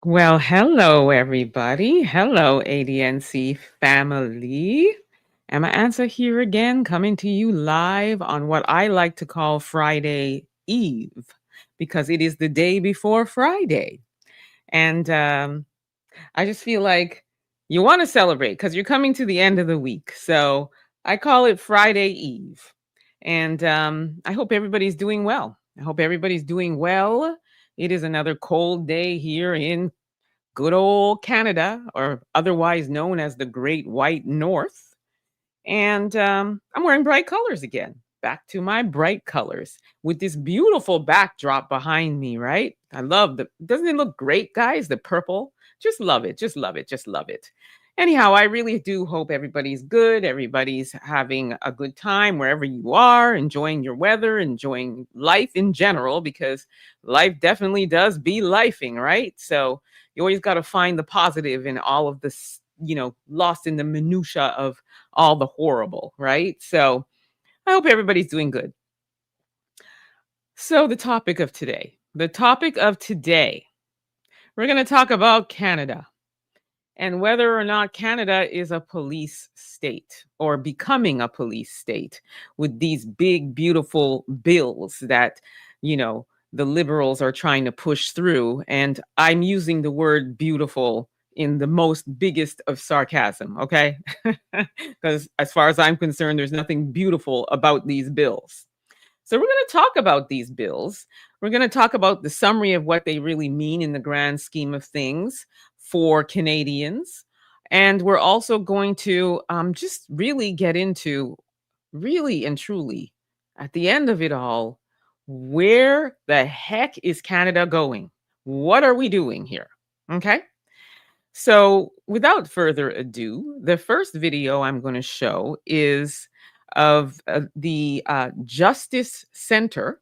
Well, hello, everybody. Hello, ADNC family. Emma Answer here again, coming to you live on what I like to call Friday Eve, because it is the day before Friday. And I just feel like you want to celebrate because you're coming to the end of the week. So I call it Friday Eve. And I hope everybody's doing well. I hope everybody's doing well. It is another cold day here in good old Canada, or otherwise known as the Great White North. And I'm wearing bright colors again. Back to my bright colors with this beautiful backdrop behind me, right? I love the, doesn't it look great, guys? The purple. Just love it. Just love it. Just love it. Anyhow, I really do hope everybody's good. Everybody's having a good time wherever you are, enjoying your weather, enjoying life in general, because life definitely does be lifing, right? So you always got to find the positive in all of this, lost in the minutia of all the horrible, right? So I hope everybody's doing good. So the topic of today, we're going to talk about Canada and whether or not Canada is a police state or becoming a police state with these big, beautiful bills that, the liberals are trying to push through. And I'm using the word beautiful in the most biggest of sarcasm, okay? Because as far as I'm concerned, there's nothing beautiful about these bills. So we're going to talk about these bills. We're going to talk about the summary of what they really mean in the grand scheme of things for Canadians. And we're also going to just really get into, really and truly, at the end of it all, where the heck is Canada going? What are we doing here? Okay. So, without further ado, the first video I'm going to show is of the Justice Center.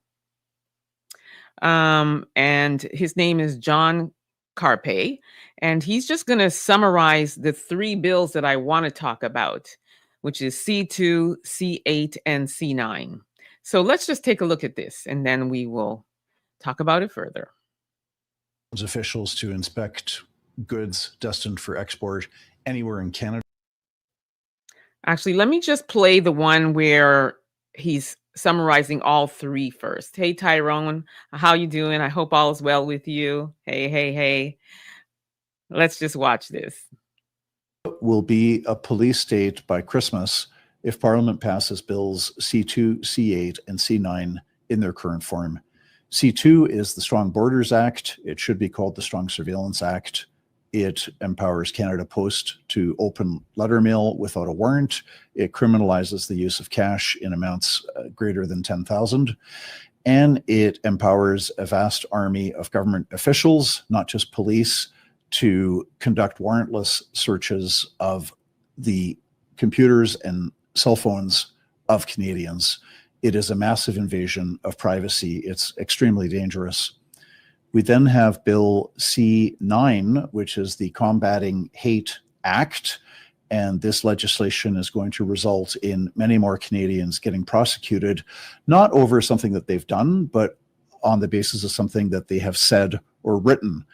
And his name is John Carpe. And he's just going to summarize the three bills that I want to talk about, which is C-2, C-8, and C-9. So let's just take a look at this, and then we will talk about it further. Officials to inspect goods destined for export anywhere in Canada. Actually, let me just play the one where he's summarizing all three first. Hey, Tyrone, how you doing? I hope all is well with you. Hey. Let's just watch this. Will be a police state by Christmas if Parliament passes bills C-2, C-8, and C-9 in their current form. C-2 is the Strong Borders Act. It should be called the Strong Surveillance Act. It empowers Canada Post to open letter mail without a warrant. It criminalizes the use of cash in amounts greater than 10,000. And it empowers a vast army of government officials, not just police, to conduct warrantless searches of the computers and cell phones of Canadians. It is a massive invasion of privacy. It's extremely dangerous. We then have Bill C-9, which is the Combating Hate Act. And this legislation is going to result in many more Canadians getting prosecuted, not over something that they've done, but on the basis of something that they have said or written.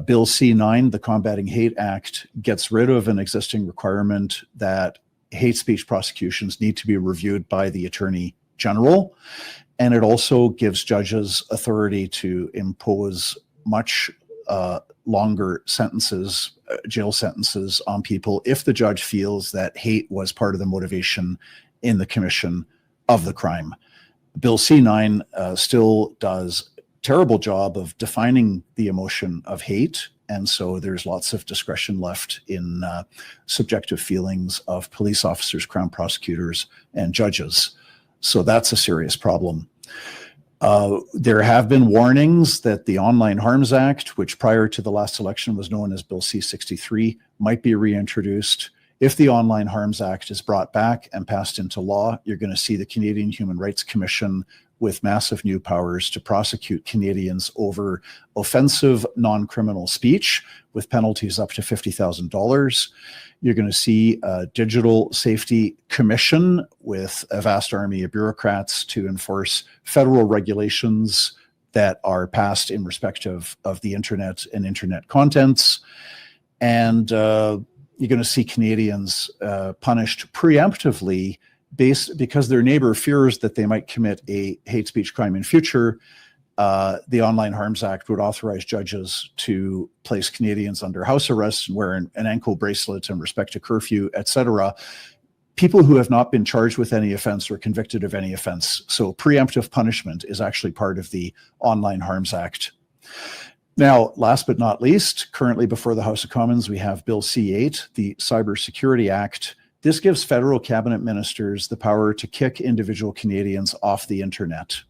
Bill C-9, the Combating Hate Act, gets rid of an existing requirement that hate speech prosecutions need to be reviewed by the Attorney General. And it also gives judges authority to impose much longer sentences, jail sentences on people if the judge feels that hate was part of the motivation in the commission of the crime. Bill C-9 still does a terrible job of defining the emotion of hate. And so there's lots of discretion left in subjective feelings of police officers, Crown prosecutors, and judges. So that's a serious problem. There have been warnings that the Online Harms Act, which prior to the last election was known as Bill C-63, might be reintroduced. If the Online Harms Act is brought back and passed into law, you're going to see the Canadian Human Rights Commission with massive new powers to prosecute Canadians over offensive non-criminal speech with penalties up to $50,000. You're going to see a digital safety commission with a vast army of bureaucrats to enforce federal regulations that are passed in respect of the internet and internet contents. And you're going to see Canadians punished preemptively because their neighbor fears that they might commit a hate speech crime in future. The Online Harms Act would authorize judges to place Canadians under house arrest and wear an ankle bracelet in respect to curfew, etc. People who have not been charged with any offense or convicted of any offense. So preemptive punishment is actually part of the Online Harms Act. Now, last but not least, currently before the House of Commons, we have Bill C-8, the Cybersecurity Act. This gives federal cabinet ministers the power to kick individual Canadians off the internet.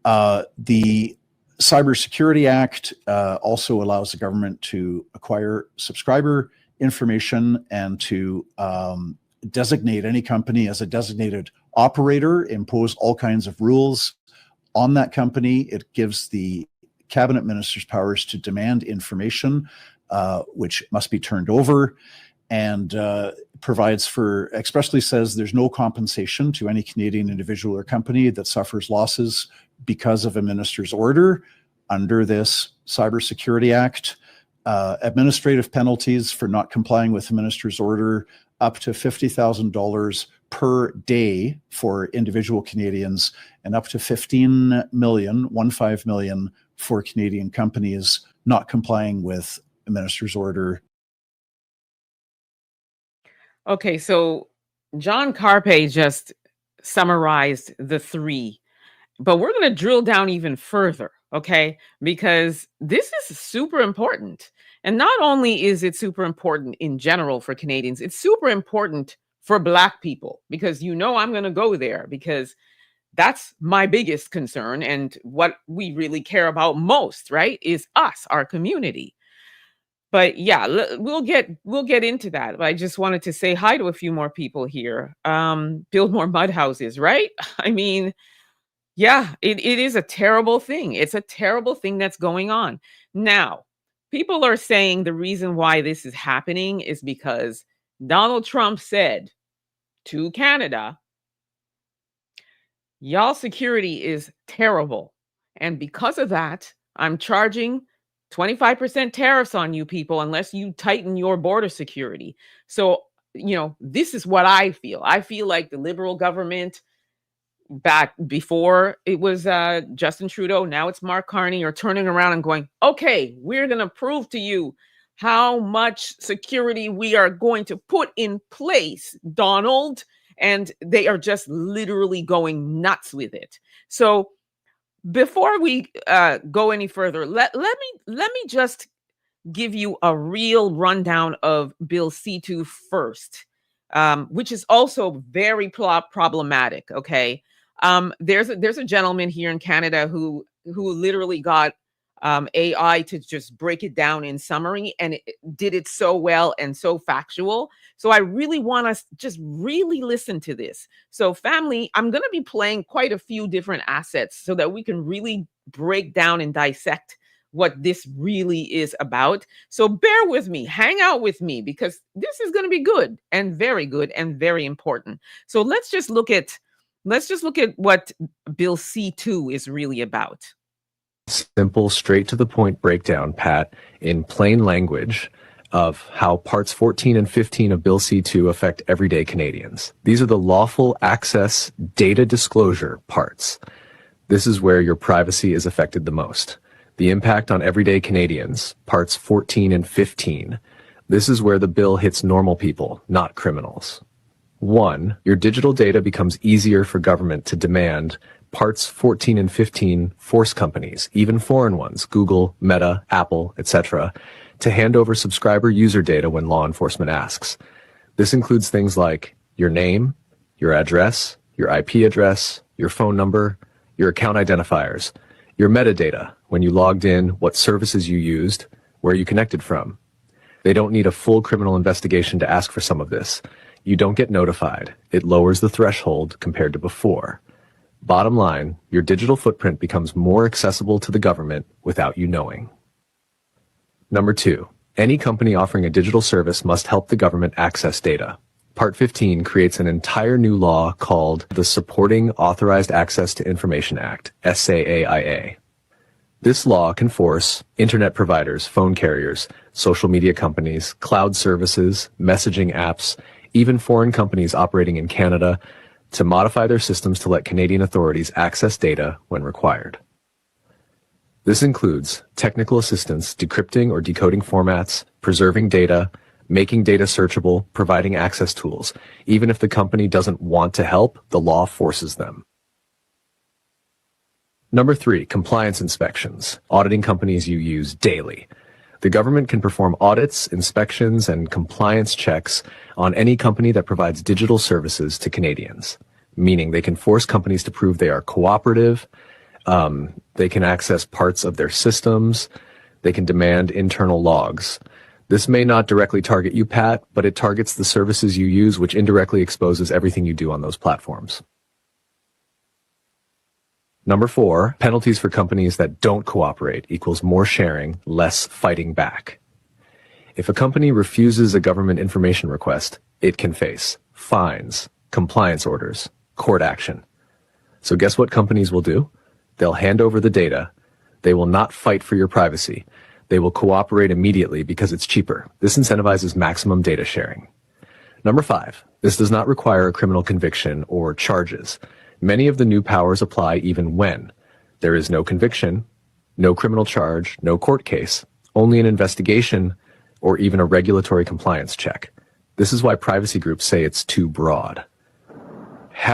The Cybersecurity Act also allows the government to acquire subscriber information and to designate any company as a designated operator, impose all kinds of rules on that company. It gives the cabinet ministers powers to demand information, which must be turned over, and provides for, expressly says there's no compensation to any Canadian individual or company that suffers losses because of a minister's order under this Cybersecurity Act. Administrative penalties for not complying with the minister's order up to $50,000 per day for individual Canadians, and up to 15 million for Canadian companies not complying with a minister's order. Okay, so John Carpe just summarized the three, but we're going to drill down even further, okay? Because this is super important. And not only is it super important in general for Canadians, it's super important for Black people, because I'm going to go there because that's my biggest concern. And what we really care about most, right, is us, our community. But yeah, we'll get into that. But I just wanted to say hi to a few more people here. Build more mud houses, right? I mean, yeah, it is a terrible thing. It's a terrible thing that's going on. Now, people are saying the reason why this is happening is because Donald Trump said to Canada, y'all security is terrible. And because of that, I'm charging 25% tariffs on you people unless you tighten your border security. So, this is what I feel. I feel like the Liberal government, back before it was Justin Trudeau, now it's Mark Carney, are turning around and going, okay, we're going to prove to you how much security we are going to put in place, Donald. And they are just literally going nuts with it. So before we go any further, let me just give you a real rundown of Bill C-2 first, which is also very problematic. Okay, there's a gentleman here in Canada who literally got AI to just break it down in summary, and it did it so well and so factual. So I really want us just really listen to this. So family, I'm going to be playing quite a few different assets so that we can really break down and dissect what this really is about. So bear with me, hang out with me, because this is going to be good and very important. So let's just look at what Bill C-2 is really about. Simple, straight to the point breakdown, Pat, in plain language of how parts 14 and 15 of Bill C-2 affect everyday Canadians. These are the lawful access data disclosure parts. This is where your privacy is affected the most. The impact on everyday Canadians, parts 14 and 15. This is where the bill hits normal people, not criminals. 1. Your digital data becomes easier for government to demand. Parts 14 and 15 force companies, even foreign ones, Google, Meta, Apple, etc., to hand over subscriber user data when law enforcement asks. This includes things like your name, your address, your IP address, your phone number, your account identifiers, your metadata, when you logged in, what services you used, where you connected from. They don't need a full criminal investigation to ask for some of this. You don't get notified. It lowers the threshold compared to before. Bottom line, your digital footprint becomes more accessible to the government without you knowing. Number 2, any company offering a digital service must help the government access data. Part 15 creates an entire new law called the Supporting Authorized Access to Information Act, SAAIA. This law can force internet providers, phone carriers, social media companies, cloud services, messaging apps, even foreign companies operating in Canada to modify their systems to let Canadian authorities access data when required. This includes technical assistance, decrypting or decoding formats, preserving data, making data searchable, providing access tools. Even if the company doesn't want to help, the law forces them. Number 3, compliance inspections, auditing companies you use daily. The government can perform audits, inspections, and compliance checks on any company that provides digital services to Canadians, meaning they can force companies to prove they are cooperative, they can access parts of their systems, they can demand internal logs. This may not directly target you, Pat, but it targets the services you use, which indirectly exposes everything you do on those platforms. Number 4, penalties for companies that don't cooperate equals more sharing, less fighting back. If a company refuses a government information request, it can face fines, compliance orders, court action. So guess what companies will do? They'll hand over the data. They will not fight for your privacy. They will cooperate immediately because it's cheaper. This incentivizes maximum data sharing. Number 5, this does not require a criminal conviction or charges. Many of the new powers apply even when there is no conviction, no criminal charge, no court case, only an investigation, or even a regulatory compliance check. This is why privacy groups say it's too broad.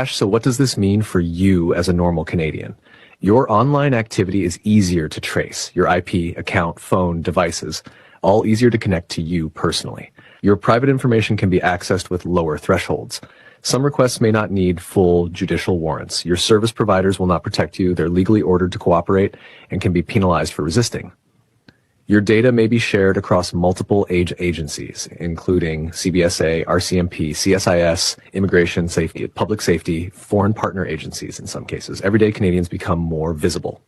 So what does this mean for you as a normal Canadian? Your online activity is easier to trace. Your IP, account, phone, devices, all easier to connect to you personally. Your private information can be accessed with lower thresholds. Some requests may not need full judicial warrants. Your service providers will not protect you. They're legally ordered to cooperate and can be penalized for resisting. Your data may be shared across multiple agencies, including CBSA, RCMP, CSIS, immigration safety, public safety, foreign partner agencies in some cases. Everyday Canadians become more visible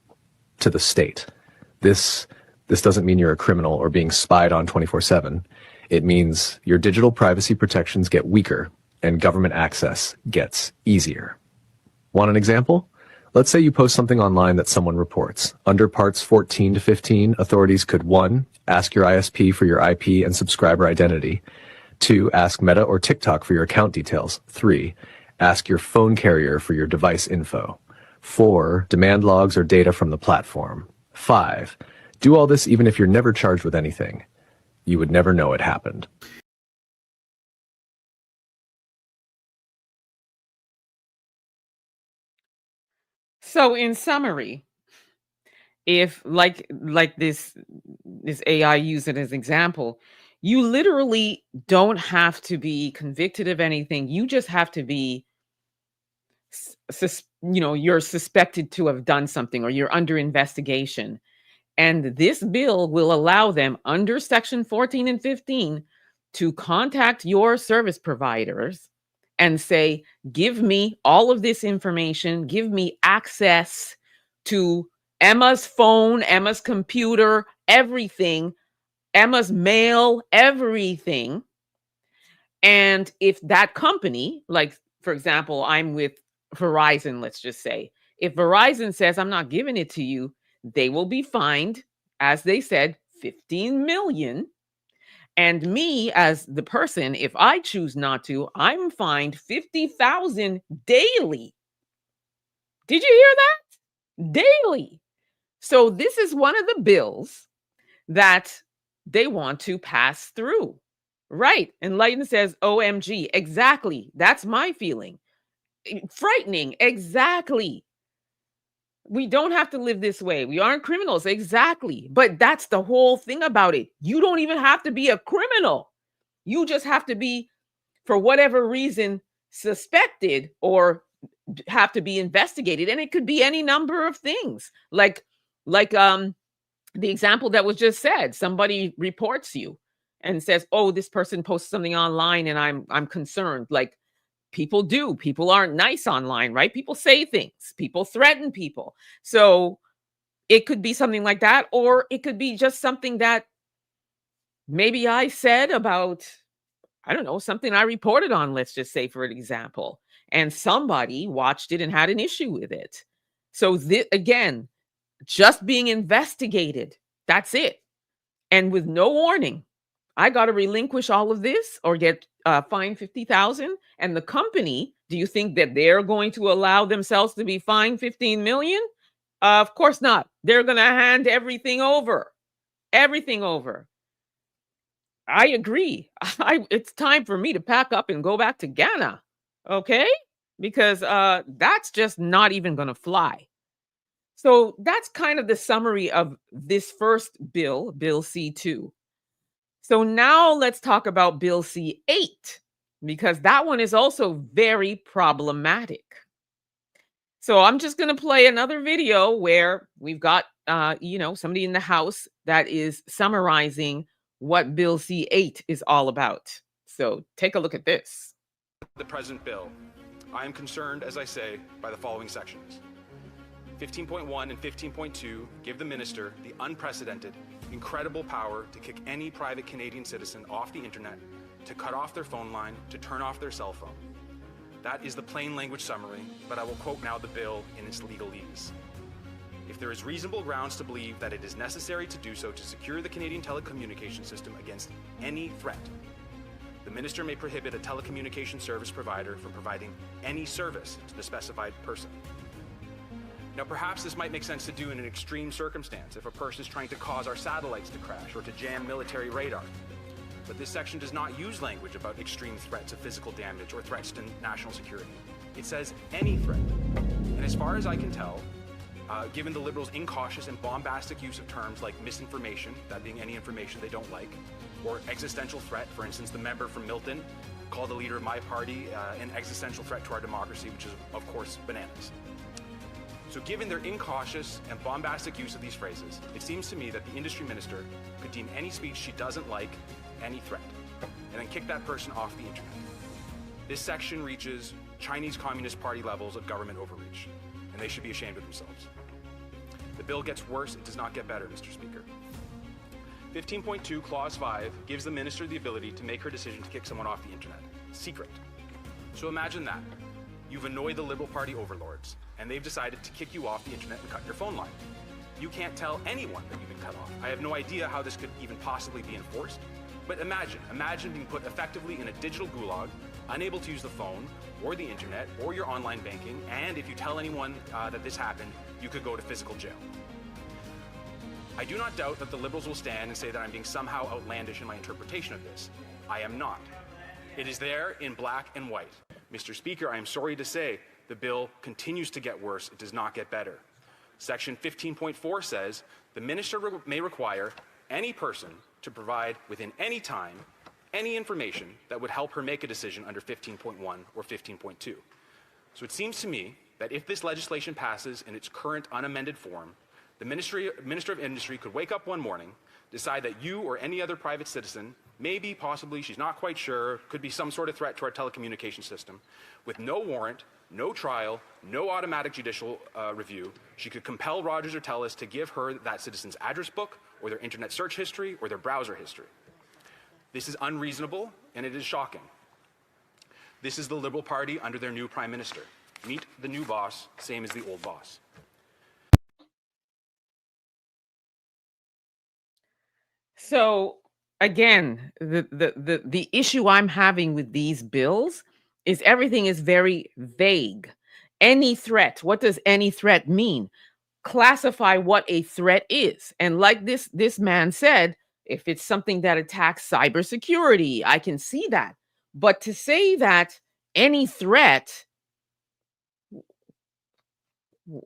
to the state. This doesn't mean you're a criminal or being spied on 24/7. It means your digital privacy protections get weaker and government access gets easier. Want an example? Let's say you post something online that someone reports. Under parts 14 to 15, authorities could 1, ask your ISP for your IP and subscriber identity. 2, ask Meta or TikTok for your account details. 3, ask your phone carrier for your device info. 4, demand logs or data from the platform. 5, do all this even if you're never charged with anything. You would never know it happened. So in summary, if like this AI, use it as example, you literally don't have to be convicted of anything. You just have to be you're suspected to have done something or you're under investigation. And this bill will allow them under section 14 and 15 to contact your service providers and say, give me all of this information, give me access to Emma's phone, Emma's computer, everything, Emma's mail, everything. And if that company, like, for example, I'm with Verizon, let's just say, if Verizon says, I'm not giving it to you, they will be fined, as they said, 15 million. And me, as the person, if I choose not to, I'm fined 50,000 daily. Did you hear that? Daily. So this is one of the bills that they want to pass through. Right. Enlighten says, OMG. Exactly. That's my feeling. Frightening. Exactly. We don't have to live this way. We aren't criminals. Exactly. But that's the whole thing about it. You don't even have to be a criminal. You just have to be, for whatever reason, suspected or have to be investigated. And it could be any number of things. Like the example that was just said. Somebody reports you and says, oh, this person posts something online and I'm concerned. Like, people do. People aren't nice online, right? People say things. People threaten people. So it could be something like that, or it could be just something that maybe I said about, I don't know, something I reported on, let's just say, for an example, and somebody watched it and had an issue with it. So again, just being investigated. That's it. And with no warning. I got to relinquish all of this or get fined 50,000. And the company, do you think that they're going to allow themselves to be fined 15 million? Of course not. They're going to hand everything over. Everything over. I agree. It's time for me to pack up and go back to Ghana. Okay? Because that's just not even going to fly. So that's kind of the summary of this first bill, Bill C-2. So now let's talk about Bill C-8, because that one is also very problematic. So I'm just going to play another video where we've got, somebody in the House that is summarizing what Bill C-8 is all about. So take a look at this. The present bill, I am concerned, as I say, by the following sections. 15.1 and 15.2 give the minister the unprecedented, incredible power to kick any private Canadian citizen off the internet, to cut off their phone line, to turn off their cell phone. That is the plain language summary, but I will quote now the bill in its legalese. If there is reasonable grounds to believe that it is necessary to do so to secure the Canadian telecommunication system against any threat, the minister may prohibit a telecommunication service provider from providing any service to the specified person. Now, perhaps this might make sense to do in an extreme circumstance if a person is trying to cause our satellites to crash or to jam military radar. But this section does not use language about extreme threats of physical damage or threats to national security. It says any threat. And as far as I can tell, given the Liberals' incautious and bombastic use of terms like misinformation, that being any information they don't like, or existential threat, for instance, the member from Milton called the leader of my party an existential threat to our democracy, which is, of course, bananas. So given their incautious and bombastic use of these phrases, it seems to me that the industry minister could deem any speech she doesn't like any threat, and then kick that person off the internet. This section reaches Chinese Communist Party levels of government overreach, and they should be ashamed of themselves. The bill gets worse, it does not get better, Mr. Speaker. 15.2 Clause 5 gives the minister the ability to make her decision to kick someone off the internet. Secret. So imagine that. You've annoyed the Liberal Party overlords, and they've decided to kick you off the internet and cut your phone line. You can't tell anyone that you've been cut off. I have no idea how this could even possibly be enforced. But imagine being put effectively in a digital gulag, unable to use the phone or the internet or your online banking, and if you tell anyone that this happened, you could go to physical jail. I do not doubt that the Liberals will stand and say that I'm being somehow outlandish in my interpretation of this. I am not. It is there in black and white. Mr. Speaker, I am sorry to say the bill continues to get worse. It does not get better. Section 15.4 says the minister may require any person to provide within any time any information that would help her make a decision under 15.1 or 15.2. So it seems to me that if this legislation passes in its current unamended form, the Minister of Industry could wake up one morning, decide that you or any other private citizen, maybe, possibly, she's not quite sure, could be some sort of threat to our telecommunication system, with no warrant, no trial, no automatic judicial review, she could compel Rogers or TELUS to give her that citizen's address book or their internet search history or their browser history. This is unreasonable and it is shocking. This is the Liberal Party under their new Prime Minister. Meet the new boss, same as the old boss. So again, the issue I'm having with these bills is everything is very vague. Any threat, what does any threat mean? Classify what a threat is. And like this man said, if it's something that attacks cybersecurity, I can see that. But to say that any threat,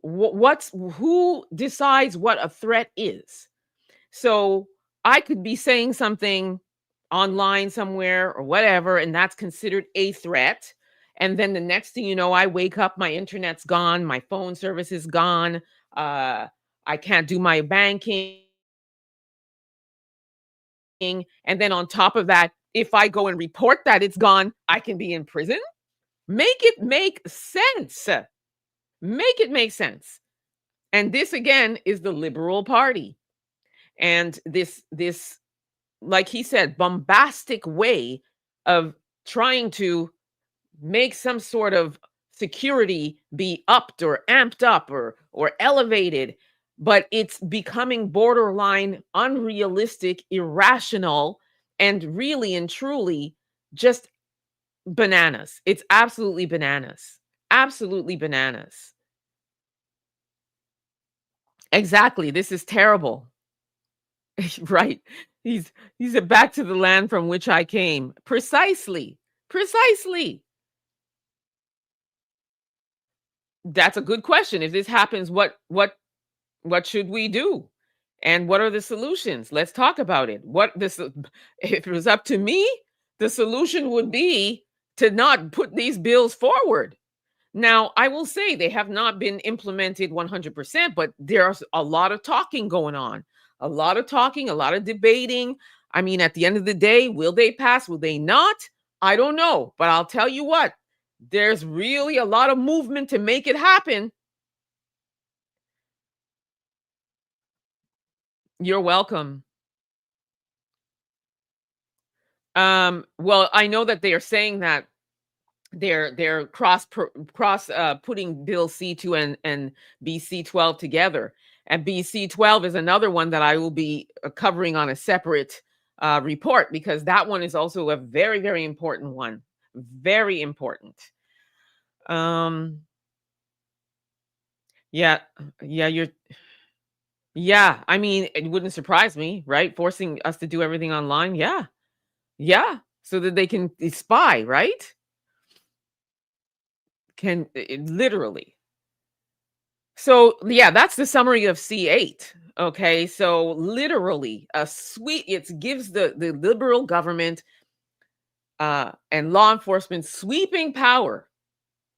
who decides what a threat is? So I could be saying something online somewhere or whatever, and that's considered a threat. And then the next thing you know, I wake up, my internet's gone, my phone service is gone, I can't do my banking. And then on top of that, if I go and report that it's gone, I can be in prison. Make it make sense. Make it make sense. And this again is the Liberal Party. And this, like he said, bombastic way of trying to make some sort of security be upped or amped up or elevated. but it's becoming borderline unrealistic, irrational, and really and truly just bananas. It's absolutely bananas. Absolutely bananas. Exactly. This is terrible. Right. He's said, back to the land from which I came. Precisely. Precisely. That's a good question. If this happens, what should we do? And what are the solutions? Let's talk about it. If it was up to me, the solution would be to not put these bills forward. Now, I will say they have not been implemented 100%, but there's a lot of talking going on. A lot of talking, a lot of debating. I mean, at the end of the day, will they pass? Will they not? I don't know. But I'll tell you what, there's really a lot of movement to make it happen. You're welcome. Well, I know that they are saying that they're cross putting Bill C-2 and BC-12 together. And BC-12 is another one that I will be covering on a separate report, because that one is also a very, very important one. Very important. Yeah, I mean, it wouldn't surprise me, right? Forcing us to do everything online. Yeah, so that they can spy, right? Literally. So yeah, that's the summary of C-8. Okay, so literally it gives the liberal government and law enforcement sweeping power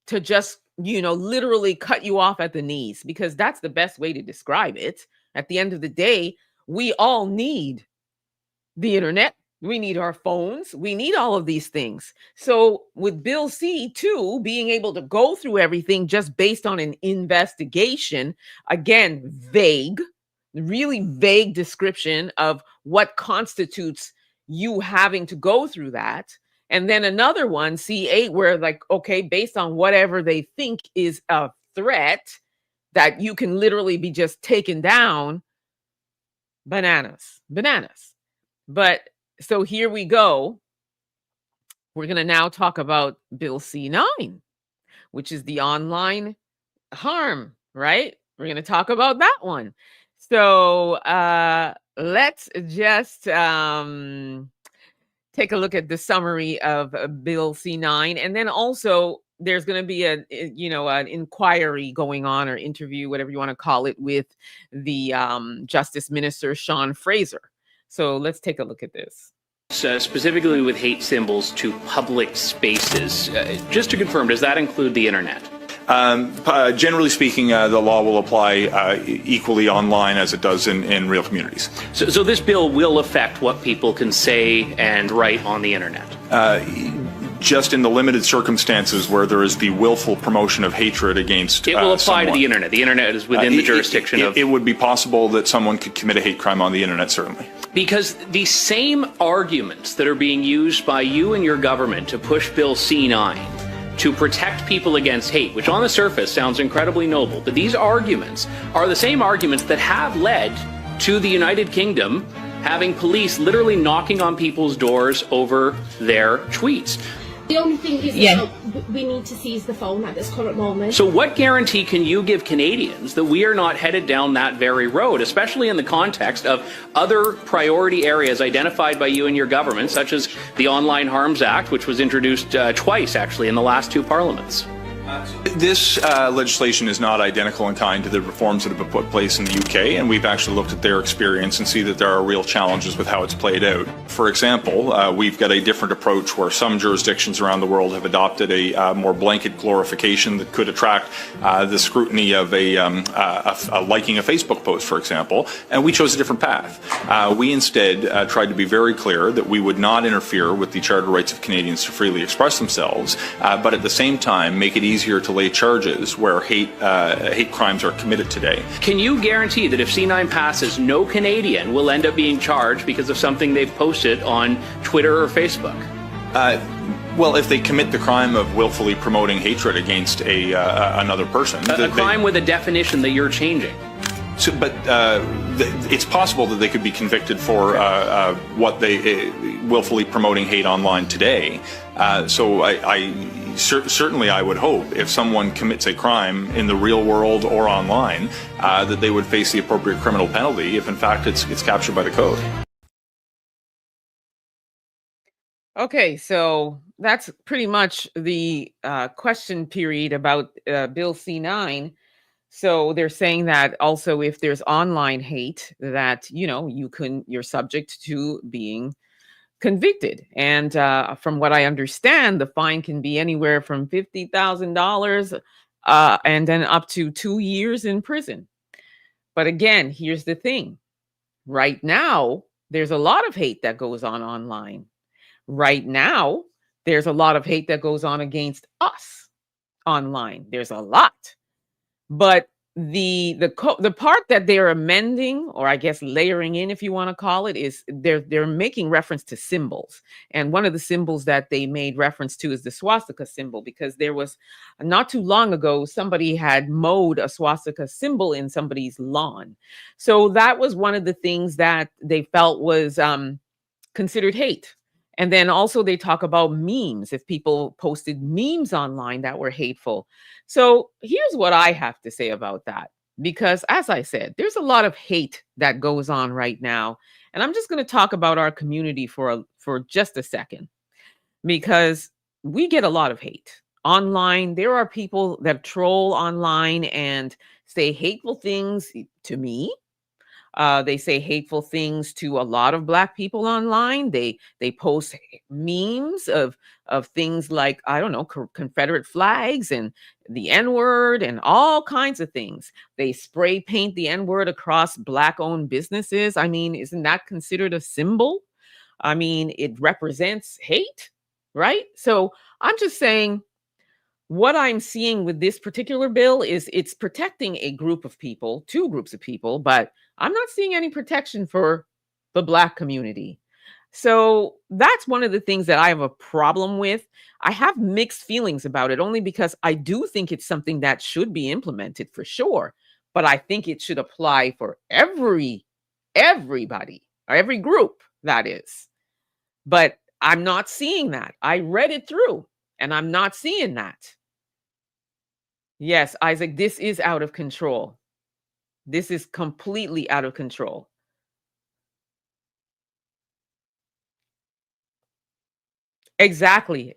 to just, literally cut you off at the knees, because that's the best way to describe it. At the end of the day, we all need the internet. We need our phones. We need all of these things. So with Bill C-2 being able to go through everything just based on an investigation, again, vague, really vague description of what constitutes you having to go through that. And then another one, C-8, where like, okay, based on whatever they think is a threat, that you can literally be just taken down. Bananas. But so here we go. We're going to now talk about Bill C-9, which is the online harm, right? We're going to talk about that one. So let's just take a look at the summary of Bill C-9. And then also there's going to be an inquiry going on, or interview, whatever you want to call it, with the Justice Minister, Sean Fraser. So let's take a look at this. Specifically with hate symbols to public spaces. Just to confirm, does that include the internet? Generally speaking, the law will apply equally online as it does in real communities. So this bill will affect what people can say and write on the internet? Just in the limited circumstances where there is the willful promotion of hatred against it will apply someone. To the internet. The internet is within the jurisdiction of... It would be possible that someone could commit a hate crime on the internet, certainly. Because the same arguments that are being used by you and your government to push Bill C-9 to protect people against hate, which on the surface sounds incredibly noble, but these arguments are the same arguments that have led to the United Kingdom having police literally knocking on people's doors over their tweets. The only thing is we need to seize the phone at this current moment. So what guarantee can you give Canadians that we are not headed down that very road, especially in the context of other priority areas identified by you and your government, such as the Online Harms Act, which was introduced twice, actually, in the last two parliaments? This legislation is not identical in kind to the reforms that have been put in place in the UK, and we've actually looked at their experience and see that there are real challenges with how it's played out. For example, we've got a different approach where some jurisdictions around the world have adopted a more blanket glorification that could attract the scrutiny of a liking a Facebook post, for example, and we chose a different path. We instead tried to be very clear that we would not interfere with the charter rights of Canadians to freely express themselves, but at the same time make it easier to lay charges where hate crimes are committed today. Can you guarantee that if C-9 passes, no Canadian will end up being charged because of something they've posted on Twitter or Facebook? Well, if they commit the crime of willfully promoting hatred against another person. A crime with a definition that you're changing. But it's possible that they could be convicted for what they willfully promoting hate online today. Certainly I would hope if someone commits a crime in the real world or online that they would face the appropriate criminal penalty if in fact it's captured by the code. Okay, so that's pretty much the question period about Bill C-9. So they're saying that also if there's online hate, that you're subject to being convicted. And from what I understand, the fine can be anywhere from $50,000 and then up to 2 years in prison. But again, here's the thing: right now, there's a lot of hate that goes on online. Right now, there's a lot of hate that goes on against us online. There's a lot. But the part that they're amending, or I guess layering in, if you want to call it, is they're making reference to symbols. And one of the symbols that they made reference to is the swastika symbol, because there was not too long ago somebody had mowed a swastika symbol in somebody's lawn. So that was one of the things that they felt was considered hate. And then also they talk about memes, if people posted memes online that were hateful. So here's what I have to say about that. Because as I said, there's a lot of hate that goes on right now. And I'm just going to talk about our community for just a second, because we get a lot of hate online. There are people that troll online and say hateful things to me. They say hateful things to a lot of Black people online. They post memes of things like, I don't know, Confederate flags and the N-word and all kinds of things. They spray paint the N-word across Black-owned businesses. I mean, isn't that considered a symbol? I mean, it represents hate, right? So I'm just saying, what I'm seeing with this particular bill is it's protecting a group of people, two groups of people, but I'm not seeing any protection for the Black community. So that's one of the things that I have a problem with. I have mixed feelings about it, only because I do think it's something that should be implemented for sure, but I think it should apply for everybody, or every group, that is. But I'm not seeing that. I read it through and I'm not seeing that. Yes, Isaac, this is out of control. This is completely out of control. Exactly.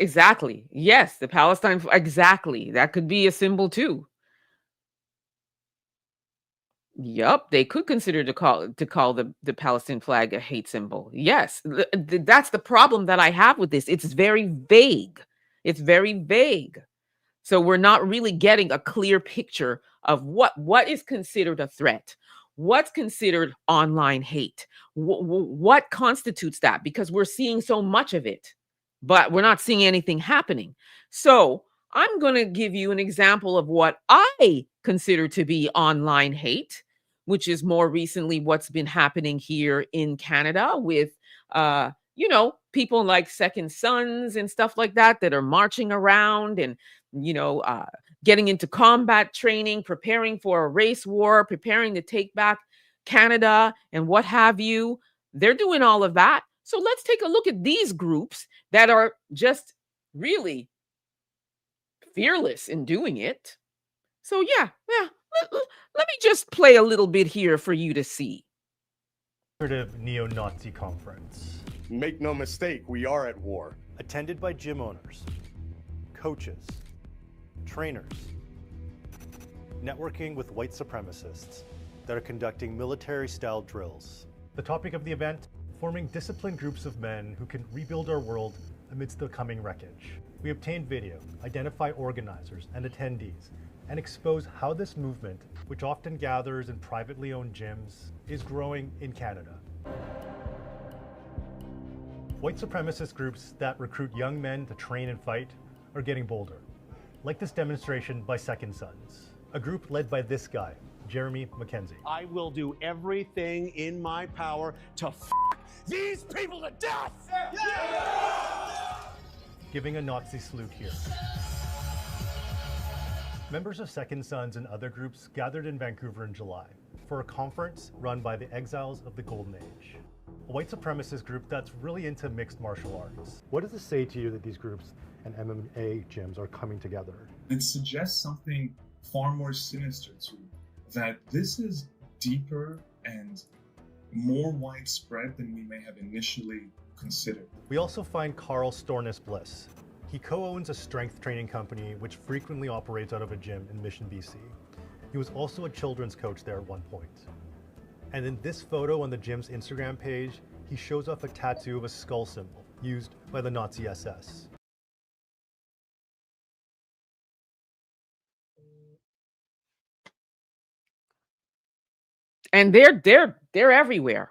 Yes, the Palestine, exactly. That could be a symbol too. Yup, they could consider to call the Palestine flag a hate symbol. Yes, that's the problem that I have with this. It's very vague. It's very vague. So we're not really getting a clear picture of what is considered a threat, what's considered online hate, what constitutes that, because we're seeing so much of it, but we're not seeing anything happening. So I'm going to give you an example of what I consider to be online hate, which is more recently what's been happening here in Canada with, people like Second Sons and stuff like that are marching around and, getting into combat training, preparing for a race war, preparing to take back Canada and what have you. They're doing all of that. So let's take a look at these groups that are just really fearless in doing it. So yeah. Let me just play a little bit here for you to see. Neo-Nazi conference. Make no mistake, we are at war. Attended by gym owners, coaches, trainers, networking with white supremacists that are conducting military-style drills. The topic of the event, forming disciplined groups of men who can rebuild our world amidst the coming wreckage. We obtained video, identify organizers and attendees, and expose how this movement, which often gathers in privately owned gyms, is growing in Canada. White supremacist groups that recruit young men to train and fight are getting bolder, like this demonstration by Second Sons, a group led by this guy, Jeremy McKenzie. I will do everything in my power to f these people to death! Giving a Nazi salute here. Members of Second Sons and other groups gathered in Vancouver in July, for a conference run by the Exiles of the Golden Age, a white supremacist group that's really into mixed martial arts. What does it say to you that these groups and MMA gyms are coming together? It suggests something far more sinister too, that this is deeper and more widespread than we may have initially considered. We also find Carl Stornis Bliss. He co-owns a strength training company which frequently operates out of a gym in Mission, BC. He was also a children's coach there at one point. And in this photo on the gym's Instagram page, he shows off a tattoo of a skull symbol used by the Nazi SS. And they're everywhere.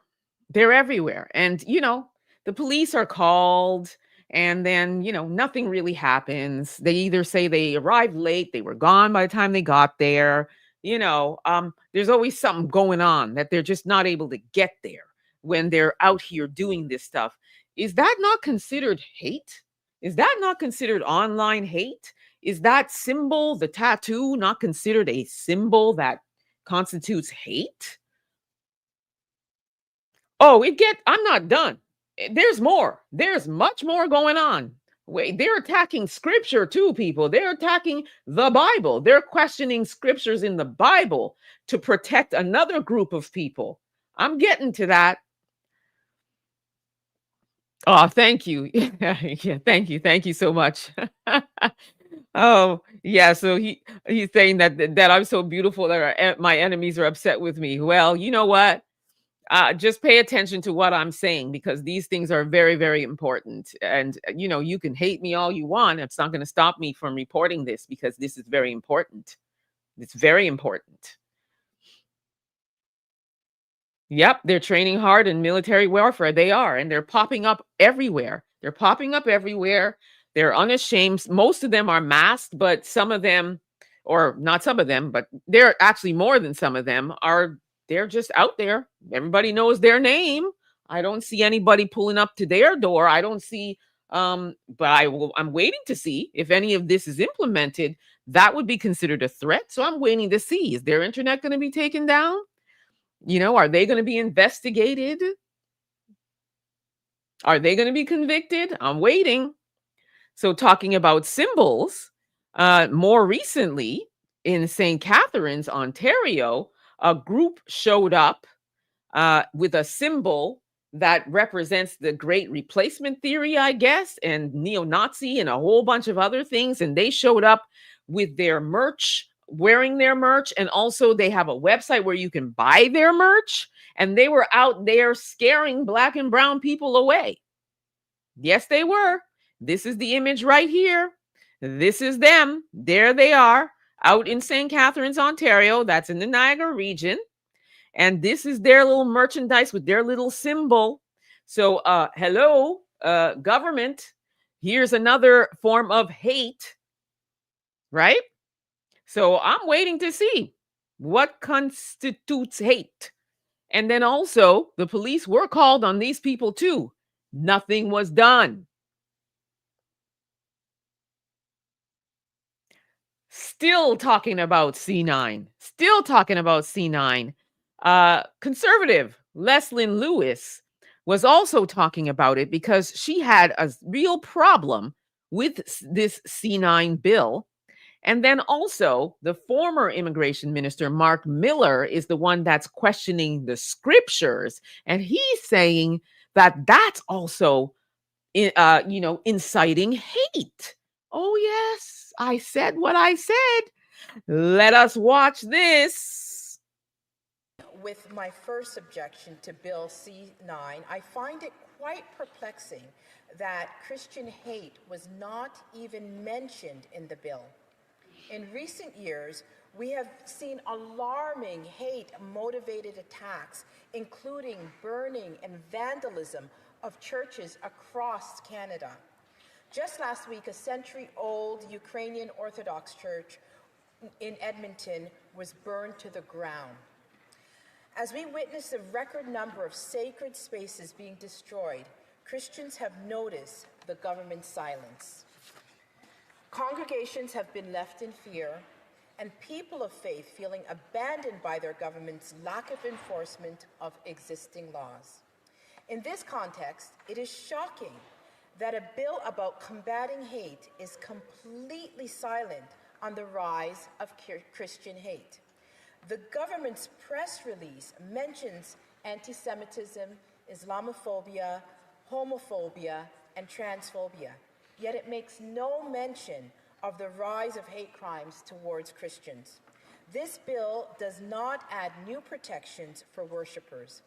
They're everywhere. And the police are called, and then nothing really happens. They either say they arrived late, they were gone by the time they got there. There's always something going on that they're just not able to get there when they're out here doing this stuff. Is that not considered hate? Is that not considered online hate? Is that symbol, the tattoo, not considered a symbol that constitutes hate? Oh, I'm not done. There's more. There's much more going on. Wait, they're attacking scripture too, people. They're attacking the Bible. They're questioning scriptures in the Bible to protect another group of people. I'm getting to that. Oh, thank you. Yeah, thank you. Thank you so much. Oh, yeah. So he's saying that I'm so beautiful that my enemies are upset with me. Well, you know what? Just pay attention to what I'm saying, because these things are very, very important. And, you can hate me all you want. It's not going to stop me from reporting this, because this is very important. It's very important. Yep, they're training hard in military warfare. They are, and they're popping up everywhere. They're popping up everywhere. They're unashamed. Most of them are masked, but some of them, or not some of them, but they're actually more than some of them they're just out there. Everybody knows their name. I don't see anybody pulling up to their door. I don't see, but I'm waiting to see if any of this is implemented. That would be considered a threat. So I'm waiting to see, is their internet going to be taken down? Are they going to be investigated? Are they going to be convicted? I'm waiting. So talking about symbols, more recently in St. Catharines, Ontario, a group showed up with a symbol that represents the Great Replacement Theory, I guess, and neo-Nazi and a whole bunch of other things. And they showed up with their merch, wearing their merch. And also they have a website where you can buy their merch. And they were out there scaring Black and brown people away. Yes, they were. This is the image right here. This is them. There they are, out in St. Catharines, Ontario. That's in the Niagara region. And this is their little merchandise with their little symbol. So, hello, government. Here's another form of hate, right? So I'm waiting to see what constitutes hate. And then also, the police were called on these people too. Nothing was done. Still talking about C-9. Still talking about C-9. Conservative Leslyn Lewis was also talking about it, because she had a real problem with this C-9 bill. And then also the former immigration minister, Mark Miller, is the one that's questioning the scriptures. And he's saying that that's also, inciting hate. Oh, yes, I said what I said. Let us watch this. With my first objection to Bill C-9, I find it quite perplexing that Christian hate was not even mentioned in the bill. In recent years, we have seen alarming hate-motivated attacks, including burning and vandalism of churches across Canada. Just last week, a century-old Ukrainian Orthodox church in Edmonton was burned to the ground. As we witness a record number of sacred spaces being destroyed, Christians have noticed the government's silence. Congregations have been left in fear, and people of faith feeling abandoned by their government's lack of enforcement of existing laws. In this context, it is shocking that a bill about combating hate is completely silent on the rise of Christian hate. The government's press release mentions anti-Semitism, Islamophobia, homophobia, and transphobia, yet it makes no mention of the rise of hate crimes towards Christians. This bill does not add new protections for worshippers.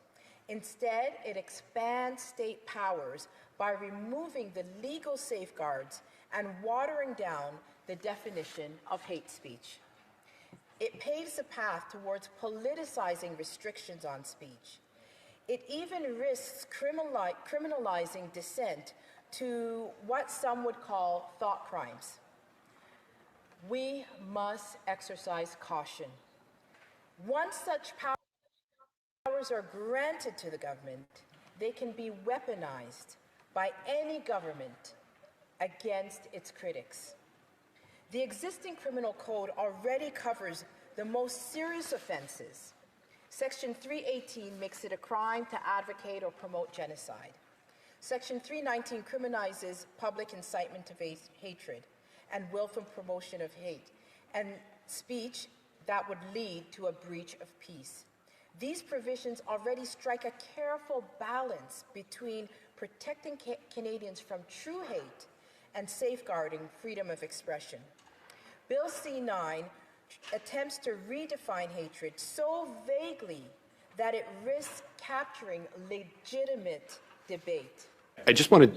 Instead, it expands state powers by removing the legal safeguards and watering down the definition of hate speech. It paves a path towards politicizing restrictions on speech. It even risks criminalizing dissent to what some would call thought crimes. We must exercise caution. Once such powers are granted to the government, they can be weaponized by any government against its critics. The existing criminal code already covers the most serious offenses. Section 318 makes it a crime to advocate or promote genocide. Section 319 criminalizes public incitement of hatred and willful promotion of hate, and speech that would lead to a breach of peace. These provisions already strike a careful balance between protecting Canadians from true hate and safeguarding freedom of expression. Bill C-9 attempts to redefine hatred so vaguely that it risks capturing legitimate debate. I'm just going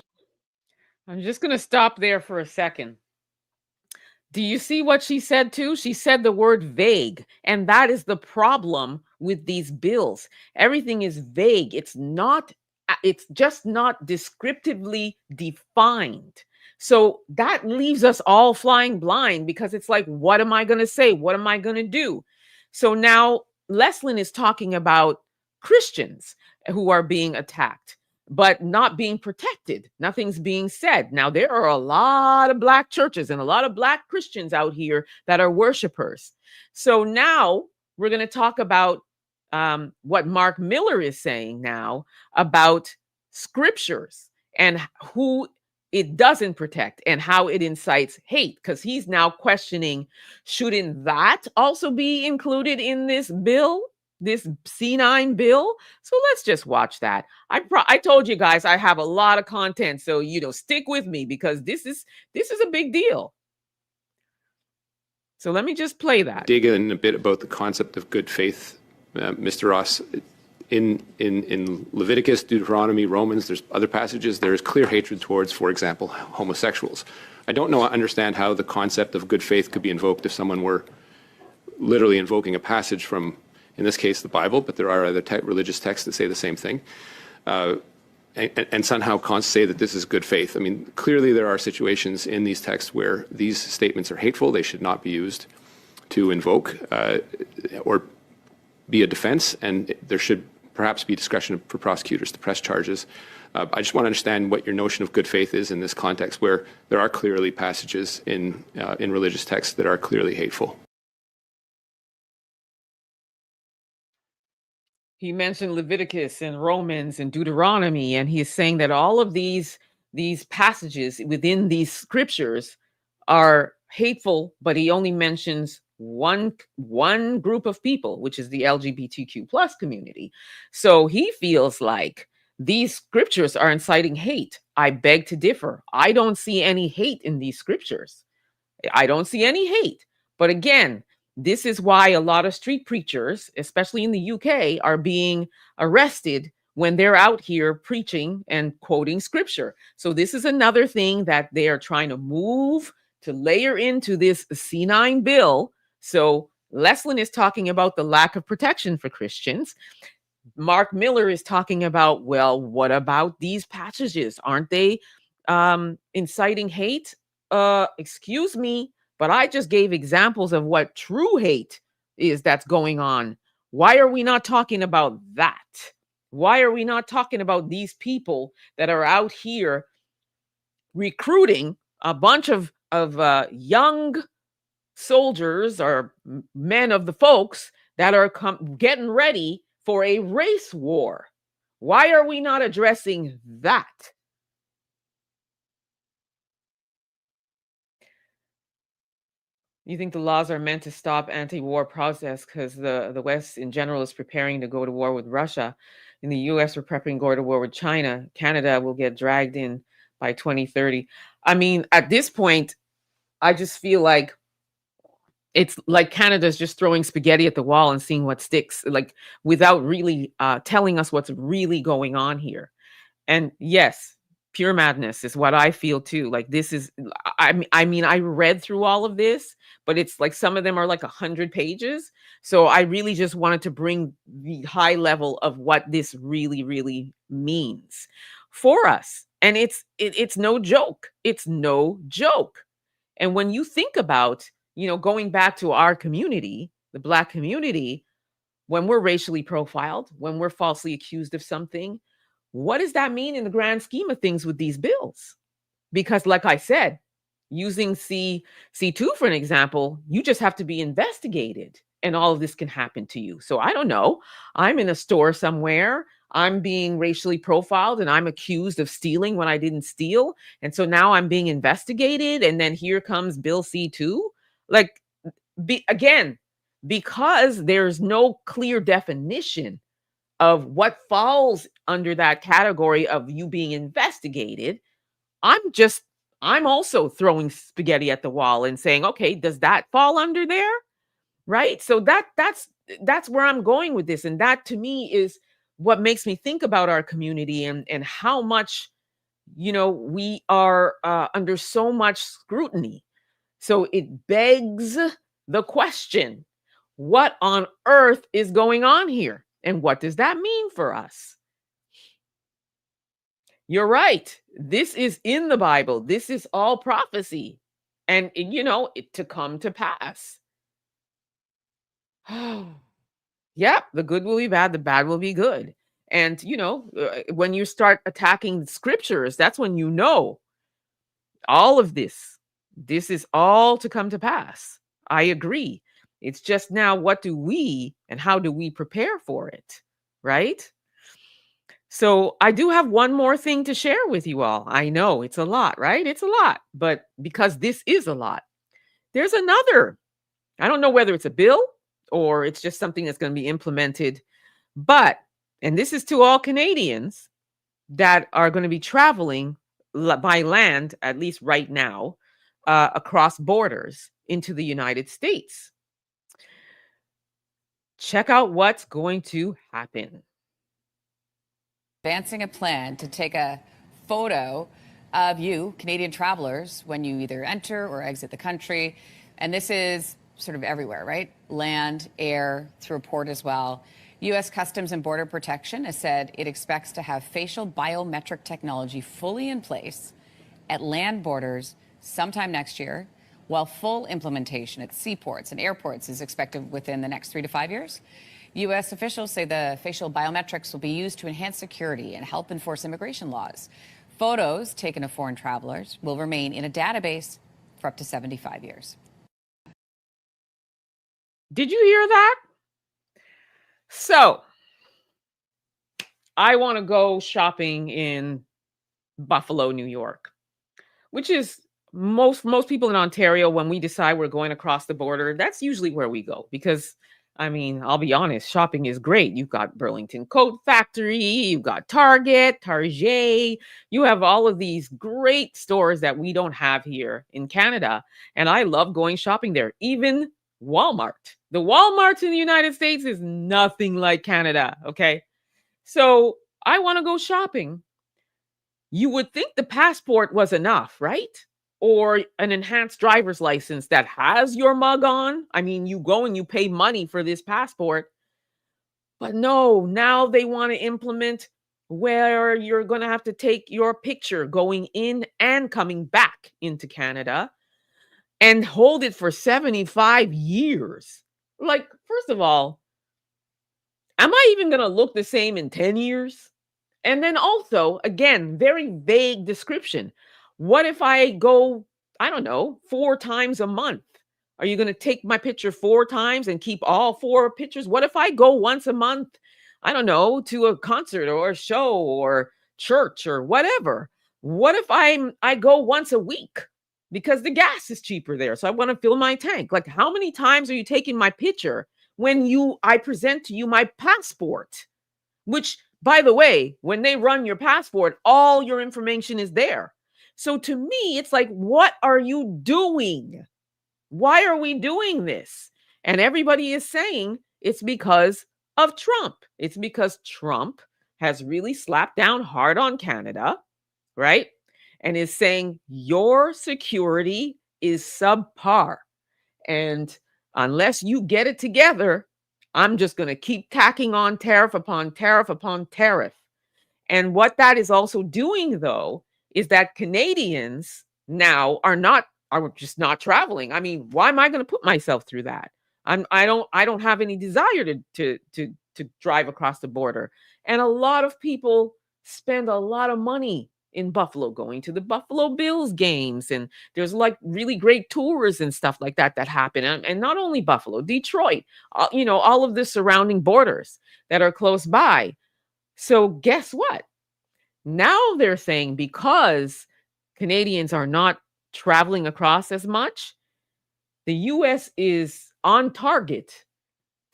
to stop there for a second. Do you see what she said too? She said the word vague, and that is the problem with these bills. Everything is vague. It's just not descriptively defined. So that leaves us all flying blind because it's like, what am I going to say? What am I going to do? So now Leslin is talking about Christians who are being attacked, but not being protected. Nothing's being said. Now, there are a lot of Black churches and a lot of Black Christians out here that are worshipers. So now we're going to talk about what Mark Miller is saying now about scriptures and who it doesn't protect and how it incites hate, because he's now questioning, shouldn't that also be included in this bill? This C-9 bill. So let's just watch that. I told you guys I have a lot of content, so stick with me because this is a big deal. So let me just play that. Dig in a bit about the concept of good faith, Mr. Ross. In Leviticus, Deuteronomy, Romans, there's other passages. There is clear hatred towards, for example, homosexuals. I don't understand how the concept of good faith could be invoked if someone were literally invoking a passage from, in this case, the Bible, but there are other religious texts that say the same thing, and somehow say that this is good faith. I mean, clearly there are situations in these texts where these statements are hateful. They should not be used to invoke or be a defense, and there should perhaps be discretion for prosecutors to press charges. I just want to understand what your notion of good faith is in this context where there are clearly passages in religious texts that are clearly hateful. He mentioned Leviticus and Romans and Deuteronomy, and he's saying that all of these passages within these scriptures are hateful, but he only mentions one group of people, which is the LGBTQ plus community. So he feels like these scriptures are inciting hate. I beg to differ. I don't see any hate in these scriptures. I don't see any hate. But again, this is why a lot of street preachers, especially in the UK, are being arrested when they're out here preaching and quoting scripture. So this is another thing that they are trying to move to layer into this C-9 bill. So Leslin is talking about the lack of protection for Christians. Mark Miller is talking about, well, what about these passages? Aren't they inciting hate? Excuse me, but I just gave examples of what true hate is that's going on. Why are we not talking about that? Why are we not talking about these people that are out here recruiting a bunch of young soldiers or men of the folks that are getting ready for a race war. Why are we not addressing that? You think the laws are meant to stop anti-war protests because the West in general is preparing to go to war with Russia. In the US, we're prepping to go to war with China. Canada will get dragged in by 2030. I mean, at this point, I just feel like it's like Canada's just throwing spaghetti at the wall and seeing what sticks, like without really telling us what's really going on here. And yes, pure madness is what I feel too. Like this is, I mean, I read through all of this, but it's like some of them are like 100 pages. So I really just wanted to bring the high level of what this really, really means for us. And it's no joke. It's no joke. And when you think about, going back to our community, the Black community, when we're racially profiled, when we're falsely accused of something, what does that mean in the grand scheme of things with these bills? Because like I said, using C-2 for an example, you just have to be investigated and all of this can happen to you. So I don't know. I'm in a store somewhere. I'm being racially profiled and I'm accused of stealing when I didn't steal. And so now I'm being investigated. And then here comes Bill C-2. Like, again, because there's no clear definition of what falls under that category of you being investigated, I'm also throwing spaghetti at the wall and saying, okay, does that fall under there? Right? So that's where I'm going with this. And that to me is what makes me think about our community and how much, we are under so much scrutiny. So it begs the question, what on earth is going on here? And what does that mean for us? You're right. This is in the Bible. This is all prophecy. And, it to come to pass. Yep, the good will be bad, the bad will be good. And, when you start attacking the scriptures, that's when all of this is all to come to pass. I agree. It's just now, what do we and how do we prepare for it? Right? So I do have one more thing to share with you all. I know it's a lot, right? It's a lot, but because this is a lot, there's another. I don't know whether it's a bill or it's just something that's going to be implemented, and this is to all Canadians that are going to be traveling by land, at least right now, across borders into the United States. Check out what's going to happen. Advancing a plan to take a photo of you, Canadian travelers, when you either enter or exit the country. And this is sort of everywhere, right? Land, air, through a port as well. U.S. Customs and Border Protection has said it expects to have facial biometric technology fully in place at land borders sometime next year, while full implementation at seaports and airports is expected within the next 3 to 5 years. U.S. officials say the facial biometrics will be used to enhance security and help enforce immigration laws. Photos taken of foreign travelers will remain in a database for up to 75 years. Did you hear that? So, I want to go shopping in Buffalo, New York, which is most people in Ontario, when we decide we're going across the border, that's usually where we go because, I mean, I'll be honest, shopping is great. You've got Burlington Coat Factory, you've got Target, you have all of these great stores that we don't have here in Canada. And I love going shopping there. Even Walmart. The Walmart in the United States is nothing like Canada, okay? So I want to go shopping. You would think the passport was enough, right? Or an enhanced driver's license that has your mug on. I mean, you go and you pay money for this passport. But no, now they want to implement where you're going to have to take your picture going in and coming back into Canada and hold it for 75 years. Like, first of all, am I even going to look the same in 10 years? And then also, again, very vague description. What if I go, I don't know, 4 times a month? Are you going to take my picture 4 times and keep all 4 pictures? What if I go once a month, I don't know, to a concert or a show or church or whatever? What if I go once a week because the gas is cheaper there? So I want to fill my tank. Like, how many times are you taking my picture when I present to you my passport? Which, by the way, when they run your passport, all your information is there. So to me, it's like, what are you doing? Why are we doing this? And everybody is saying it's because of Trump. It's because Trump has really slapped down hard on Canada, right? And is saying your security is subpar. And unless you get it together, I'm just going to keep tacking on tariff upon tariff upon tariff. And what that is also doing, though, is that Canadians now are just not traveling. I mean, why am I going to put myself through that? I don't have any desire to drive across the border. And a lot of people spend a lot of money in Buffalo going to the Buffalo Bills games, and there's like really great tours and stuff like that happen. And not only Buffalo, Detroit, all of the surrounding borders that are close by. So guess what? Now they're saying because Canadians are not traveling across as much, the US is on target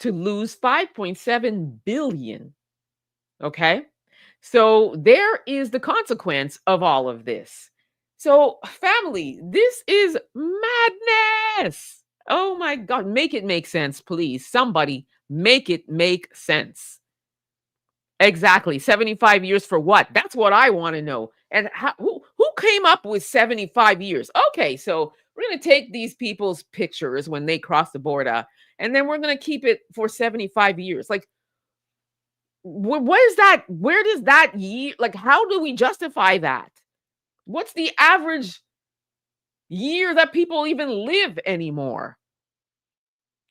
to lose 5.7 billion. Okay? So there is the consequence of all of this. So, family, this is madness. Oh my God. Make it make sense, please. Somebody make it make sense. Exactly. 75 years for what? That's what I want to know. And who came up with 75 years? Okay, so we're going to take these people's pictures when they cross the border, and then we're going to keep it for 75 years. Like, what is that? Where does that year, like, how do we justify that? What's the average year that people even live anymore?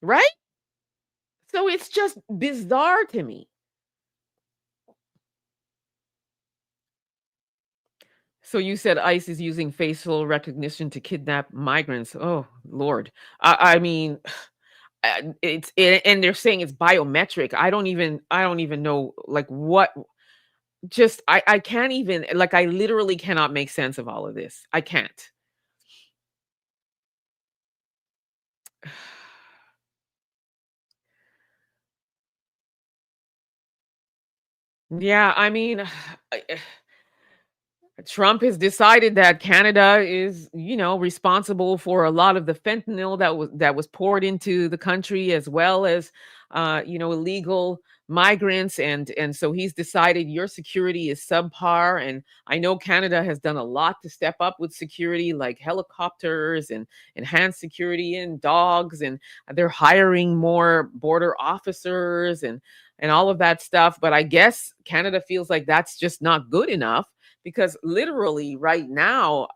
Right? So it's just bizarre to me. So you said ICE is using facial recognition to kidnap migrants. Oh, Lord. I mean, and they're saying it's biometric. I don't even know like what. Just I can't even, like, I literally cannot make sense of all of this. I can't. Yeah, I mean, Trump has decided that Canada is, responsible for a lot of the fentanyl that was poured into the country, as well as, illegal migrants, and so he's decided your security is subpar. And I know Canada has done a lot to step up with security, like helicopters and enhanced security and dogs, and they're hiring more border officers and all of that stuff. But I guess Canada feels like that's just not good enough, because literally right now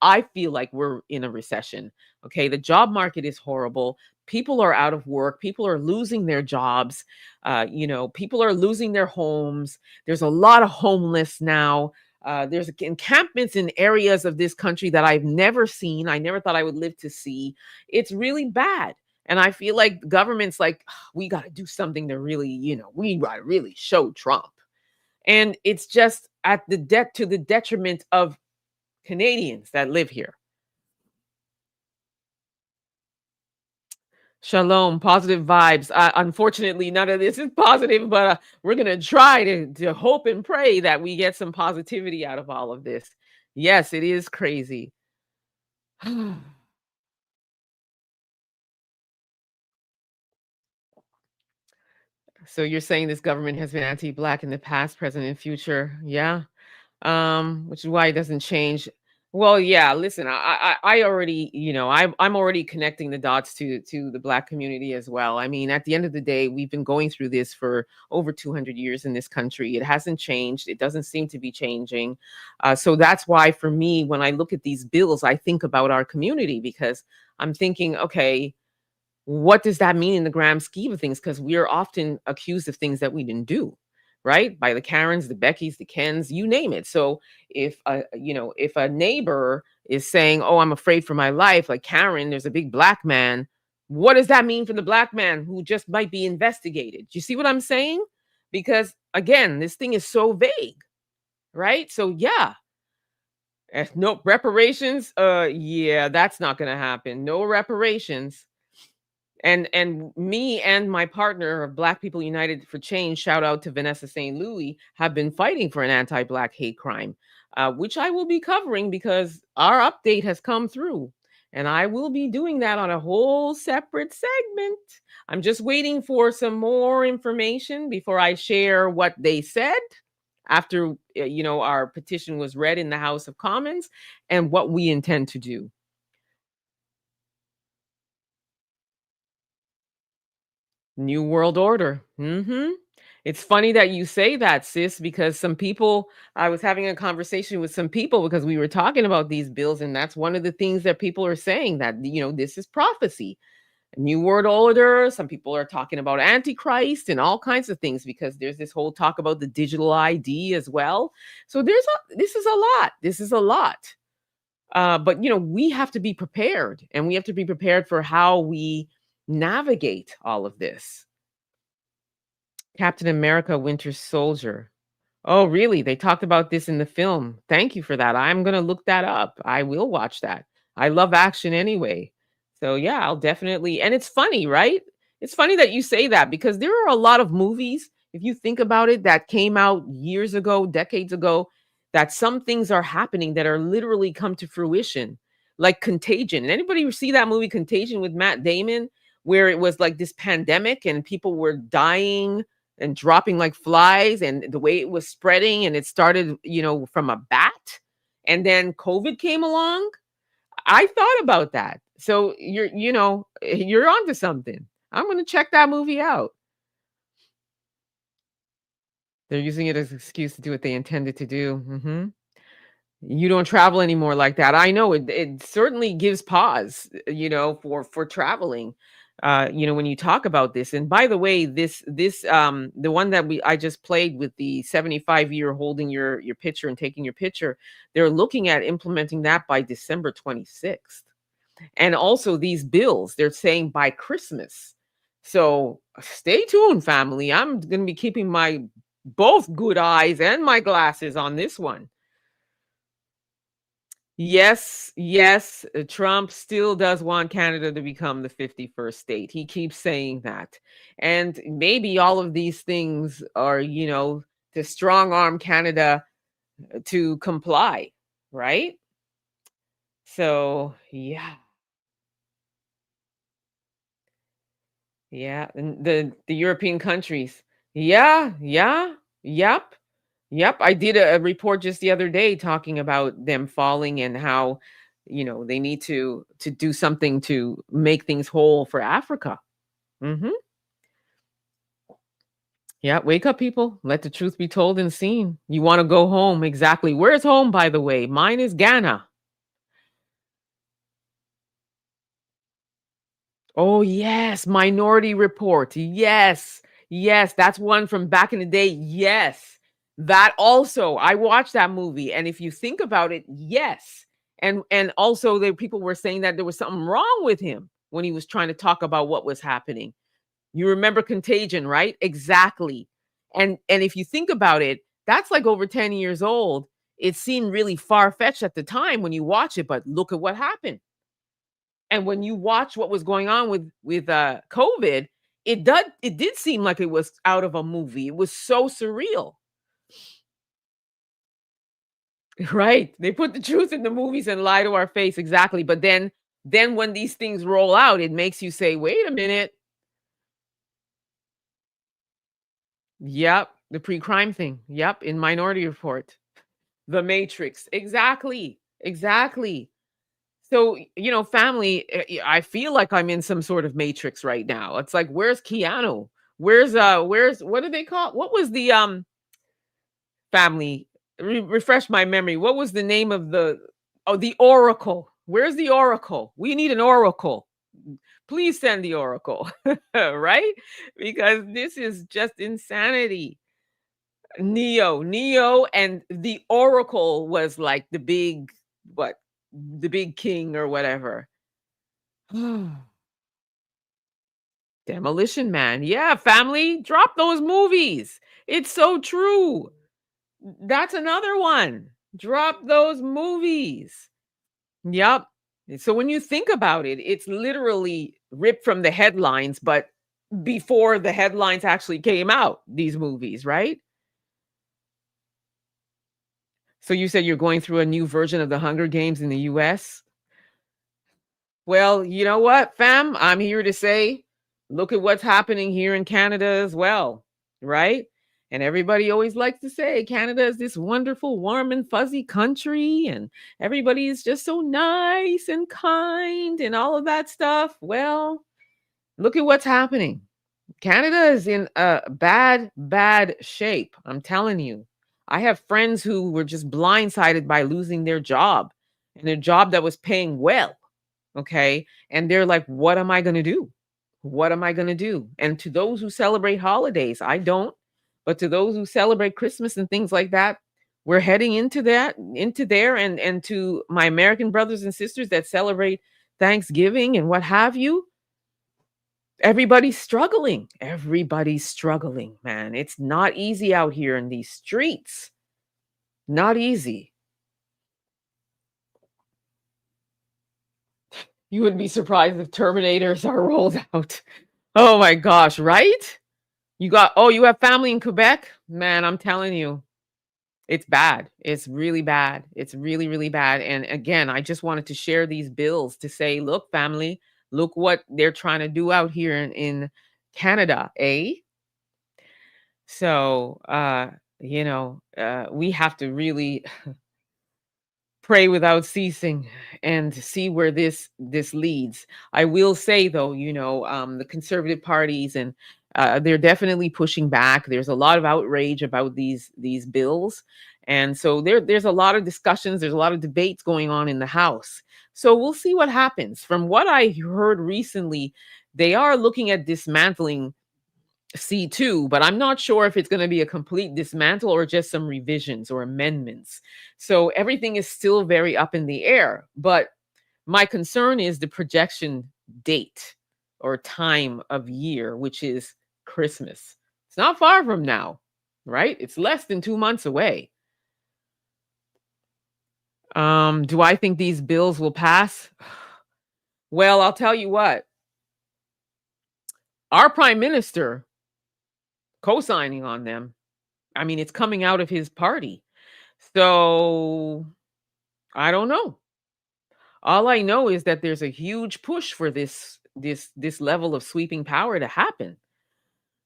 I feel like we're in a recession. Okay. The job market is horrible. People are out of work. People are losing their jobs. People are losing their homes. There's a lot of homeless now. There's encampments in areas of this country that I've never seen. I never thought I would live to see. It's really bad. And I feel like the government's like, we got to do something to really, we got to really show Trump. And it's just to the detriment of Canadians that live here. Shalom, positive vibes. Unfortunately, none of this is positive, but we're going to try to hope and pray that we get some positivity out of all of this. Yes, it is crazy. So you're saying this government has been anti-Black in the past, present, and future? Yeah. Which is why it doesn't change. Well, yeah, listen, I already, I'm already connecting the dots to the Black community as well. I mean, at the end of the day, we've been going through this for over 200 years in this country. It hasn't changed. It doesn't seem to be changing. So that's why, for me, when I look at these bills, I think about our community, because I'm thinking, okay, what does that mean in the grand scheme of things? Because we are often accused of things that we didn't do. right? By the Karens, the Beckys, the Kens, you name it. So if if a neighbor is saying, "Oh, I'm afraid for my life," like Karen, there's a big black man. What does that mean for the black man who just might be investigated? Do you see what I'm saying? Because again, this thing is so vague, right? So yeah, no reparations. Yeah, that's not going to happen. No reparations. And me and my partner of Black People United for Change, shout out to Vanessa St. Louis, have been fighting for an anti-Black hate crime, which I will be covering because our update has come through. And I will be doing that on a whole separate segment. I'm just waiting for some more information before I share what they said after our petition was read in the House of Commons and what we intend to do. New World Order. It's funny that you say that, sis, because some people, I was having a conversation with some people because we were talking about these bills, and that's one of the things that people are saying, that, this is prophecy. New World Order. Some people are talking about Antichrist and all kinds of things because there's this whole talk about the digital ID as well. So this is a lot. This is a lot. But we have to be prepared, and we have to be prepared for how we navigate all of this. Captain America Winter Soldier. Oh, really? They talked about this in the film. Thank you for that. I'm going to look that up. I will watch that. I love action anyway. So, yeah, I'll definitely. And it's funny, right? It's funny that you say that because there are a lot of movies, if you think about it, that came out years ago, decades ago, that some things are happening that are literally come to fruition, like Contagion. Anybody see that movie Contagion with Matt Damon, where it was like this pandemic and people were dying and dropping like flies, and the way it was spreading, and it started, from a bat, and then COVID came along. I thought about that. So you're onto something. I'm going to check that movie out. They're using it as an excuse to do what they intended to do. You don't travel anymore like that. I know it certainly gives pause, for traveling. When you talk about this. And by the way, this the one that I just played with the 75-year holding your picture and taking your picture, they're looking at implementing that by December 26th. And also these bills, they're saying by Christmas. So stay tuned, family. I'm going to be keeping my both good eyes and my glasses on this one. Yes, Trump still does want Canada to become the 51st state. He keeps saying that. And maybe all of these things are, to strong arm Canada to comply, right? So, yeah. Yeah, and the European countries. Yeah, yep. I did a report just the other day talking about them falling and how, they need to do something to make things whole for Africa. Yeah, wake up, people. Let the truth be told and seen. You want to go home. Exactly. Where's home, by the way? Mine is Ghana. Oh, yes. Minority Report. Yes. That's one from back in the day. Yes. That also, I watched that movie. And if you think about it, yes. And also people were saying that there was something wrong with him when he was trying to talk about what was happening. You remember Contagion, right? Exactly. And if you think about it, that's like over 10 years old. It seemed really far-fetched at the time when you watch it, but look at what happened. And when you watch what was going on with COVID, it did seem like it was out of a movie. It was so surreal. Right. They put the truth in the movies and lie to our face. Exactly. But then when these things roll out, it makes you say, wait a minute. Yep. The pre-crime thing. Yep. In Minority Report. The Matrix. Exactly. So, family, I feel like I'm in some sort of matrix right now. It's like, where's Keanu? Where's what do they call? What was the family? Refresh my memory. What was the name of the Oracle? Where's the Oracle? We need an Oracle. Please send the Oracle, right? Because this is just insanity. Neo, and the Oracle was like the big, the big king or whatever. Demolition Man. Yeah, family, drop those movies. It's so true. That's another one. Drop those movies. Yep. So when you think about it, it's literally ripped from the headlines, but before the headlines actually came out, these movies, right? So you said you're going through a new version of the Hunger Games in the US? Well, you know what, fam? I'm here to say, look at what's happening here in Canada as well, right? And everybody always likes to say Canada is this wonderful, warm, and fuzzy country, and everybody is just so nice and kind and all of that stuff. Well, look at what's happening. Canada is in a bad shape. I'm telling you. I have friends who were just blindsided by losing their job, and their job that was paying well. Okay. And they're like, what am I going to do? What am I going to do? And to those who celebrate holidays, I don't, but to those who celebrate Christmas and things like that, we're heading into there. And to my American brothers and sisters that celebrate Thanksgiving and what have you, everybody's struggling. Everybody's struggling, man. It's not easy out here in these streets. Not easy. You wouldn't be surprised if Terminators are rolled out. Oh my gosh, right? You have family in Quebec? Man, I'm telling you, it's bad. It's really bad. It's really, really bad. And again, I just wanted to share these bills to say, look, family, look what they're trying to do out here in Canada, eh? So, we have to really pray without ceasing and see where this leads. I will say though, the conservative parties and they're definitely pushing back. There's a lot of outrage about these bills, and so there's a lot of discussions. There's a lot of debates going on in the House. So we'll see what happens. From what I heard recently, they are looking at dismantling C-2, but I'm not sure if it's going to be a complete dismantle or just some revisions or amendments. So everything is still very up in the air. But my concern is the projection date or time of year, which is Christmas. It's not far from now, right? It's less than 2 months away. Do I think these bills will pass? Well, I'll tell you what. Our prime minister co-signing on them. I mean, it's coming out of his party. So I don't know. All I know is that there's a huge push for this level of sweeping power to happen.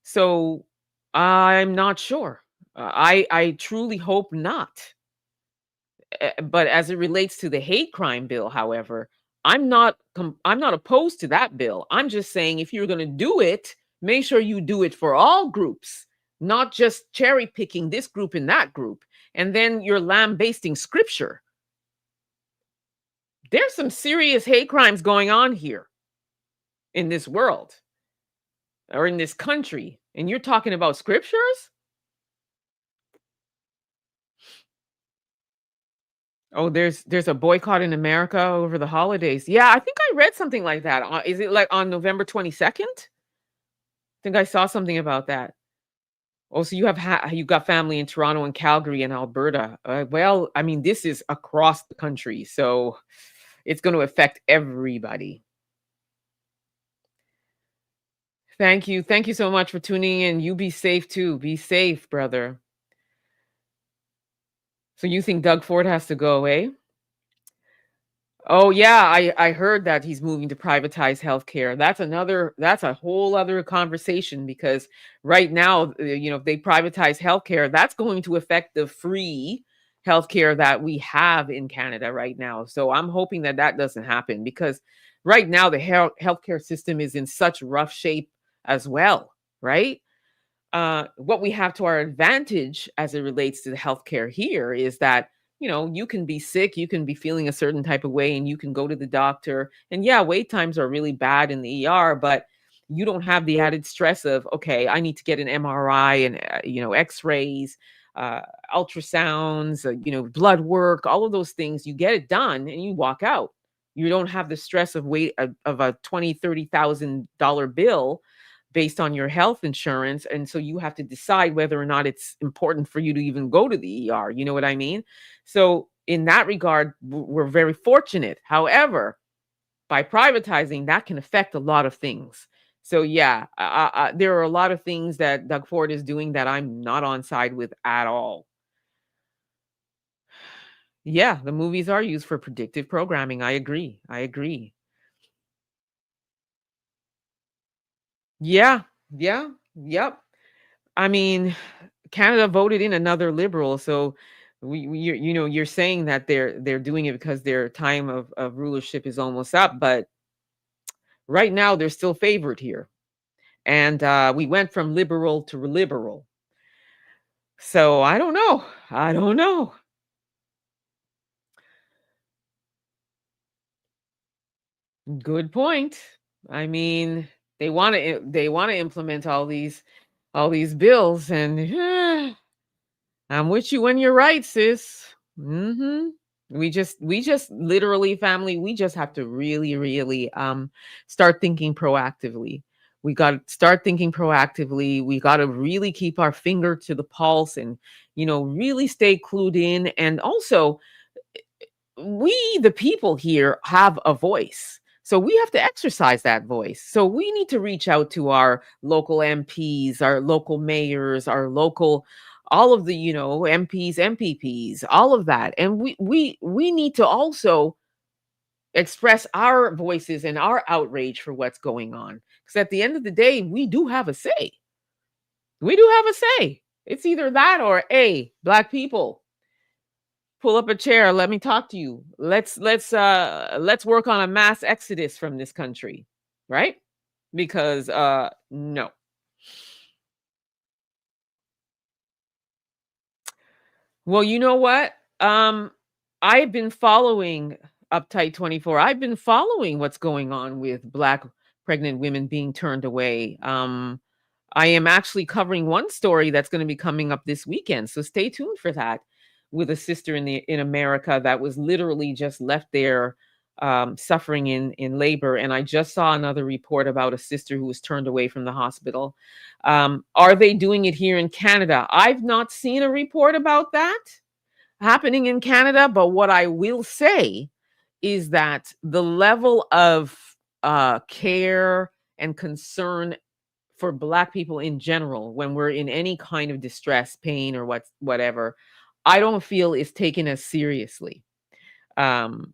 So I'm not sure. I truly hope not. But as it relates to the hate crime bill, however, I'm not opposed to that bill. I'm just saying if you're going to do it, make sure you do it for all groups, not just cherry picking this group and that group. And then you're lambasting scripture. There's some serious hate crimes going on here in this world or in this country. And you're talking about scriptures? Oh, there's a boycott in America over the holidays. Yeah, I think I read something like that. Is it like on November 22nd? I think I saw something about that. Oh, so you got family in Toronto and Calgary and Alberta. Well, I mean, this is across the country, so it's going to affect everybody. Thank you. Thank you so much for tuning in. You be safe too. Be safe, brother. So you think Doug Ford has to go away? Oh yeah, I heard that he's moving to privatize healthcare. That's a whole other conversation because right now, if they privatize healthcare, that's going to affect the free healthcare that we have in Canada right now. So I'm hoping that doesn't happen because right now the healthcare system is in such rough shape as well, right? What we have to our advantage as it relates to the healthcare here is that you can be sick, you can be feeling a certain type of way, and you can go to the doctor. And yeah, wait times are really bad in the ER, but you don't have the added stress of, okay, I need to get an MRI and X-rays. ultrasounds, blood work, all of those things. You get it done and you walk out. You don't have the stress of of a $20,000-$30,000 bill based on your health insurance, and so you have to decide whether or not it's important for you to even go to the ER. You know what I mean? So in that regard, we're very fortunate. However, by privatizing, that can affect a lot of things. So yeah, there are a lot of things that Doug Ford is doing that I'm not on side with at all. Yeah, the movies are used for predictive programming. I agree. Yeah, yeah, yep. I mean, Canada voted in another liberal, so you're saying that they're doing it because their time of rulership is almost up, but right now they're still favored here. And we went from liberal to liberal. So I don't know. Good point. I mean, they want to implement all these bills, and I'm with you when you're right, sis. We just literally, family, we just have to really, really start thinking proactively. We got to start thinking proactively. We got to really keep our finger to the pulse and, really stay clued in. And also, we, the people here, have a voice. So we have to exercise that voice. So we need to reach out to our local MPs, our local mayors, our local, all of the, MPs, MPPs, all of that. And we need to also express our voices and our outrage for what's going on. Because at the end of the day, we do have a say. We do have a say. It's either that or Black people, pull up a chair, let me talk to you. Let's work on a mass exodus from this country, right? Because no. Well, you know what? I've been following Uptight 24. I've been following what's going on with Black pregnant women being turned away. I am actually covering one story that's going to be coming up this weekend, so stay tuned for that, with a sister in America that was literally just left there suffering in labor. And I just saw another report about a sister who was turned away from the hospital. Are they doing it here in Canada? I've not seen a report about that happening in Canada, but what I will say is that the level of care and concern for Black people in general, when we're in any kind of distress, pain, or whatever, I don't feel is taken as seriously. And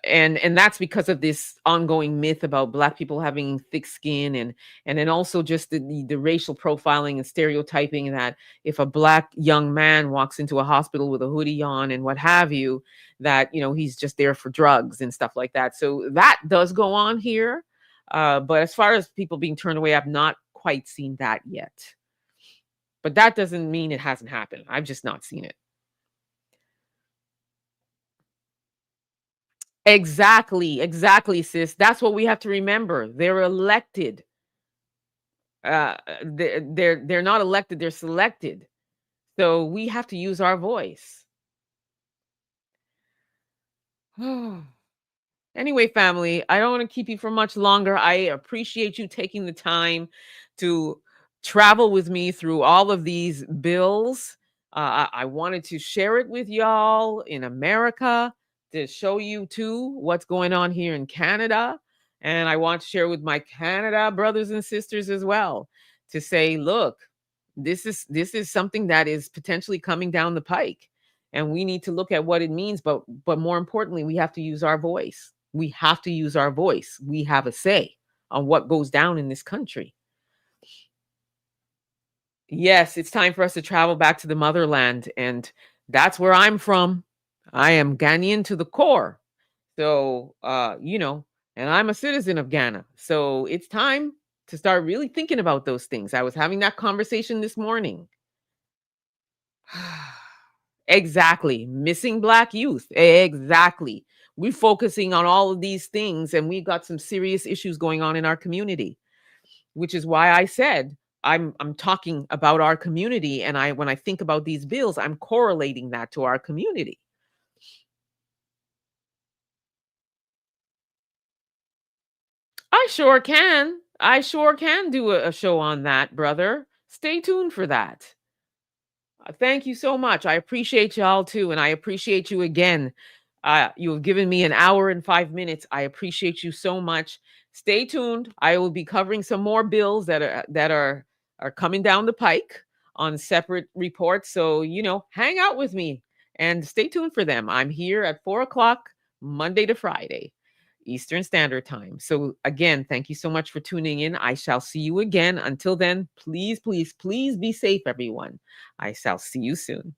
that's because of this ongoing myth about Black people having thick skin, and then also just the racial profiling and stereotyping that if a Black young man walks into a hospital with a hoodie on and what have you, that he's just there for drugs and stuff like that. So that does go on here. But as far as people being turned away, I've not quite seen that yet. But that doesn't mean it hasn't happened. I've just not seen it. Exactly, sis. That's what we have to remember. They're elected. They're not elected, they're selected. So we have to use our voice. Anyway, family, I don't want to keep you for much longer. I appreciate you taking the time to travel with me through all of these bills. I wanted to share it with y'all in America, to show you too what's going on here in Canada. And I want to share with my Canada brothers and sisters as well, to say, look, this is something that is potentially coming down the pike. And we need to look at what it means, but more importantly, we have to use our voice. We have to use our voice. We have a say on what goes down in this country. Yes, it's time for us to travel back to the motherland, and that's where I'm from. I am Ghanaian to the core. So, and I'm a citizen of Ghana. So it's time to start really thinking about those things. I was having that conversation this morning. Exactly. Missing Black youth. Exactly. We're focusing on all of these things, and we've got some serious issues going on in our community, which is why I said I'm talking about our community, and when I think about these bills, I'm correlating that to our community. I sure can. I sure can do a show on that, brother. Stay tuned for that. Thank you so much. I appreciate y'all too, and I appreciate you again. You have given me an hour and 5 minutes. I appreciate you so much. Stay tuned. I will be covering some more bills that are coming down the pike on separate reports. So hang out with me and stay tuned for them. I'm here at 4:00 Monday to Friday, Eastern Standard Time. So again, thank you so much for tuning in. I shall see you again. Until then, please, please, please be safe, everyone. I shall see you soon.